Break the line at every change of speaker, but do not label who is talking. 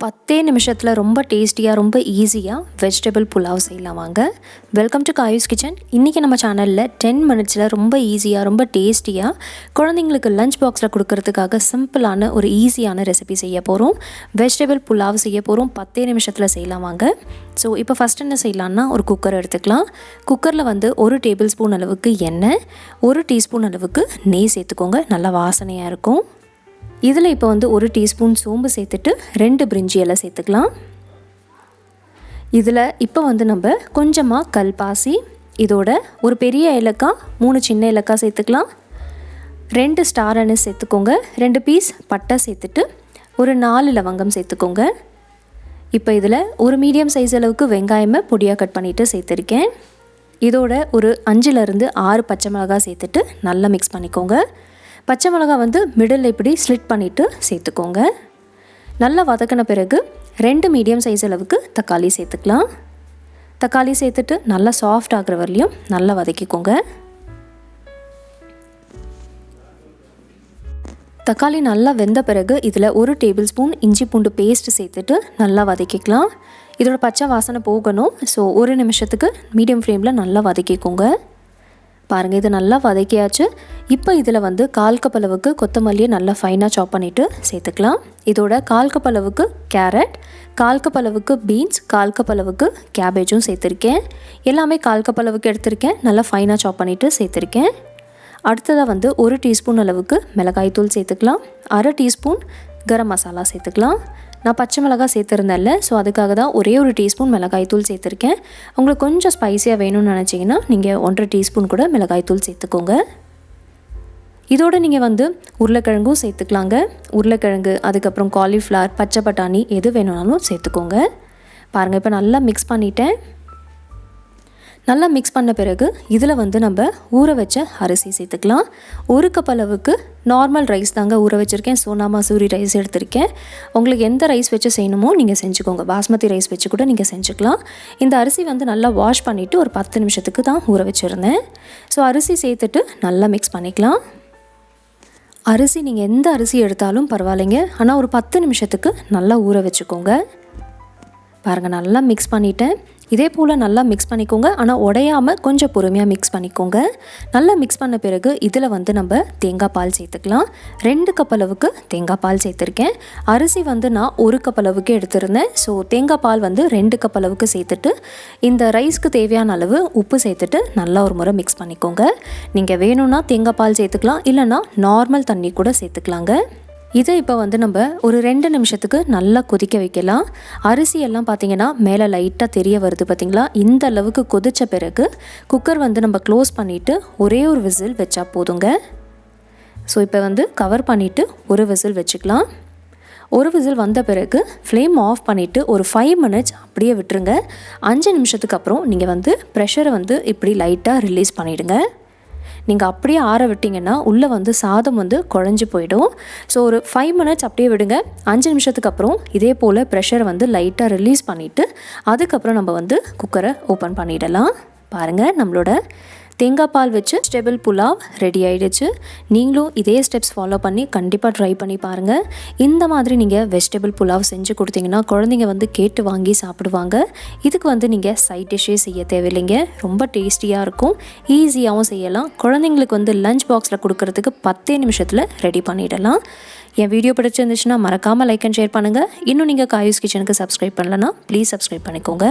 10 நிமிஷத்தில் ரொம்ப டேஸ்டியாக ரொம்ப ஈஸியாக வெஜிடபிள் புலாவ் செய்யலாம் வாங்க. Welcome to Kayu's kitchen. இன்றைக்கி நம்ம சேனலில் 10 மினிட்ஸில் ரொம்ப ஈஸியாக ரொம்ப டேஸ்டியாக குழந்தைங்களுக்கு லஞ்ச் பாக்ஸில் கொடுக்கறதுக்காக சிம்பிளான ஒரு ஈஸியான ரெசிபி செய்ய போகிறோம். வெஜிடபிள் புலாவ் செய்ய போகிறோம். 10 நிமிஷத்தில் செய்யலாம் வாங்க. ஸோ இப்போ ஃபஸ்ட் என்ன செய்யலான்னா ஒரு குக்கர் எடுத்துக்கலாம். குக்கரில் வந்து 1 டேபிள் ஸ்பூன் அளவுக்கு எண்ணெய், 1 டீஸ்பூன் அளவுக்கு நெய் சேர்த்துக்கோங்க. நல்லா வாசனையாக இருக்கும். இதில் இப்போ வந்து 1 டீஸ்பூன் சோம்பு சேர்த்துட்டு 2 பிரிஞ்சி இலை சேர்த்துக்கலாம். இதில் இப்போ வந்து நம்ம கொஞ்சமாக கல்பாசி, இதோட ஒரு பெரிய ஏலக்காய், 3 சின்ன ஏலக்காய் சேர்த்துக்கலாம். 2 ஸ்டார் அனிஸ் சேர்த்துக்கோங்க. 2 பீஸ் பட்டை சேர்த்துட்டு ஒரு 4 லவங்கம் சேர்த்துக்கோங்க. இப்போ இதில் ஒரு மீடியம் சைஸ் அளவுக்கு வெங்காயமை பொடியாக கட் பண்ணிவிட்டு சேர்த்துருக்கேன். இதோட ஒரு 5லேருந்து 6 பச்சை மிளகாய் சேர்த்துட்டு நல்லா மிக்ஸ் பண்ணிக்கோங்க. பச்சை மிளகாய் வந்து மிடில் இப்படி ஸ்லிட் பண்ணிவிட்டு சேர்த்துக்கோங்க. நல்லா வதக்கின பிறகு 2 மீடியம் சைஸ் அளவுக்கு தக்காளி சேர்த்துக்கலாம். தக்காளி சேர்த்துட்டு நல்லா சாஃப்ட் ஆகிற வரலையும் நல்லா வதக்கிக்கோங்க. தக்காளி நல்லா வெந்த பிறகு இதில் 1 டேபிள் ஸ்பூன் இஞ்சி பூண்டு பேஸ்ட் சேர்த்துட்டு நல்லா வதக்கிக்கலாம். இதோட பச்சை வாசனை போகணும். ஸோ 1 நிமிஷத்துக்கு மீடியம் ஃப்ளேமில் நல்லா வதக்கிக்கோங்க. பாருங்கள், இது நல்லா வதக்கியாச்சு. இப்போ இதில் வந்து 1/4 கப் அளவுக்கு கொத்தமல்லியை நல்லா ஃபைனாக சாப் பண்ணிவிட்டு சேர்த்துக்கலாம். இதோட 1/4 கப் அளவுக்கு கேரட், 1/4 கப் அளவுக்கு பீன்ஸ், 1/4 கப் அளவுக்கு கேபேஜும் சேர்த்துருக்கேன். எல்லாமே 1/4 கப் அளவுக்கு எடுத்திருக்கேன். நல்லா ஃபைனாக சாப் பண்ணிவிட்டு சேர்த்துருக்கேன். அடுத்ததாக வந்து 1 டீஸ்பூன் அளவுக்கு மிளகாய்த்தூள் சேர்த்துக்கலாம். 1/2 டீஸ்பூன் கரம் மசாலா சேர்த்துக்கலாம். நான் பச்சை மிளகாய் சேர்த்துருந்தேன்ல, ஸோ அதுக்காக தான் ஒரே 1 டீஸ்பூன் மிளகாய்த்தூள் சேர்த்துருக்கேன். உங்களுக்கு கொஞ்சம் ஸ்பைஸியாக வேணும்னு நினச்சிங்கன்னா நீங்கள் 1.5 டீஸ்பூன் கூட மிளகாய்த்தூள் சேர்த்துக்கோங்க. இதோடு நீங்கள் வந்து உருளைக்கிழங்கும் சேர்த்துக்கலாங்க. உருளைக்கிழங்கு, அதுக்கப்புறம் காலிஃப்ளவர், பச்சை பட்டாணி எது வேணும்னாலும் சேர்த்துக்கோங்க. பாருங்கள், இப்போ நல்லா மிக்ஸ் பண்ணிட்டேன். நல்லா மிக்ஸ் பண்ண பிறகு இதில் வந்து நம்ம ஊற வச்ச அரிசி சேர்த்துக்கலாம். 1 கப் அளவுக்கு நார்மல் ரைஸ் தாங்க ஊற வச்சுருக்கேன். சோனா masuri ரைஸ் எடுத்திருக்கேன். உங்களுக்கு எந்த ரைஸ் வச்சு செய்யணுமோ நீங்கள் செஞ்சுக்கோங்க. பாஸ்மதி ரைஸ் வச்சு கூட நீங்கள் செஞ்சுக்கலாம். இந்த அரிசி வந்து நல்லா வாஷ் பண்ணிவிட்டு ஒரு 10 நிமிஷத்துக்கு தான் ஊற வச்சுருந்தேன். ஸோ அரிசி சேர்த்துட்டு நல்லா மிக்ஸ் பண்ணிக்கலாம். அரிசி நீங்கள் எந்த அரிசி எடுத்தாலும் பரவாயில்லைங்க, ஆனால் ஒரு 10 நிமிஷத்துக்கு நல்லா ஊற வச்சுக்கோங்க. பாருங்கள், நல்லா மிக்ஸ் பண்ணிவிட்டேன். இதே போல் நல்லா மிக்ஸ் பண்ணிக்கோங்க, ஆனால் உடையாமல் கொஞ்சம் பொறுமையாக மிக்ஸ் பண்ணிக்கோங்க. நல்லா மிக்ஸ் பண்ண பிறகு இதில் வந்து நம்ம தேங்காய் பால் சேர்த்துக்கலாம். 2 கப் அளவுக்கு தேங்காய் பால் சேர்த்துருக்கேன். அரிசி வந்து நான் 1 கப் அளவுக்கு எடுத்திருந்தேன். ஸோ தேங்காய் பால் வந்து 2 கப் அளவுக்கு சேர்த்துட்டு இந்த ரைஸ்க்கு தேவையான அளவு உப்பு சேர்த்துட்டு நல்லா ஒரு முறை மிக்ஸ் பண்ணிக்கோங்க. நீங்கள் வேணும்னா தேங்காய் பால் சேர்த்துக்கலாம், இல்லைனா நார்மல் தண்ணி கூட சேர்த்துக்கலாங்க. இதை இப்போ வந்து நம்ம ஒரு 2 நிமிஷத்துக்கு நல்லா கொதிக்க வைக்கலாம். அரிசி எல்லாம் பார்த்திங்கன்னா மேலே லைட்டாக தெரிய வருது பார்த்திங்களா. இந்த அளவுக்கு கொதித்த பிறகு குக்கர் வந்து நம்ம க்ளோஸ் பண்ணிவிட்டு ஒரே ஒரு விசில் வச்சா போதுங்க. ஸோ இப்போ வந்து கவர் பண்ணிவிட்டு ஒரு விசில் வச்சுக்கலாம். ஒரு விசில் வந்த பிறகு ஃப்ளேம் ஆஃப் பண்ணிவிட்டு ஒரு 5 மினிட்ஸ் அப்படியே விட்டுருங்க. 5 நிமிஷத்துக்கு அப்புறம் நீங்கள் வந்து ப்ரெஷரை வந்து இப்படி லைட்டாக ரிலீஸ் பண்ணிவிடுங்க. நீங்கள் அப்படியே ஆற விட்டிங்கன்னா உள்ளே வந்து சாதம் வந்து குழஞ்சி போயிடும். ஸோ ஒரு 5 மினிட்ஸ் அப்படியே விடுங்க. 5 நிமிஷத்துக்கு அப்புறம் இதே போல் ப்ரெஷரை வந்து லைட்டாக ரிலீஸ் பண்ணிவிட்டு அதுக்கப்புறம் நம்ம வந்து குக்கரை ஓப்பன் பண்ணிடலாம். பாருங்கள், நம்மளோட தேங்காய் பால் வச்சு வெஜிடபிள் புலாவ் ரெடி ஆகிடுச்சு. நீங்களும் இதே ஸ்டெப்ஸ் ஃபாலோ பண்ணி கண்டிப்பாக ட்ரை பண்ணி பாருங்கள். இந்த மாதிரி நீங்கள் வெஜிடபிள் புலாவ் செஞ்சு கொடுத்தீங்கன்னா குழந்தைங்க வந்து கேட்டு வாங்கி சாப்பிடுவாங்க. இதுக்கு வந்து நீங்கள் சைட் டிஷ்ஷே செய்ய தேவையில்லைங்க. ரொம்ப டேஸ்டியாக இருக்கும், ஈஸியாகவும் செய்யலாம். குழந்தைங்களுக்கு வந்து லஞ்ச் பாக்ஸில் கொடுக்கறதுக்கு 10 நிமிஷத்தில் ரெடி பண்ணிடலாம். என் வீடியோ பிடிச்சிருந்துச்சுன்னா மறக்காமல் லைக் அண்ட் ஷேர் பண்ணுங்கள். இன்னும் நீங்கள் காயூஸ் கிச்சனுக்கு சப்ஸ்கிரைப் பண்ணலன்னா ப்ளீஸ் சப்ஸ்கிரைப் பண்ணிக்கோங்க.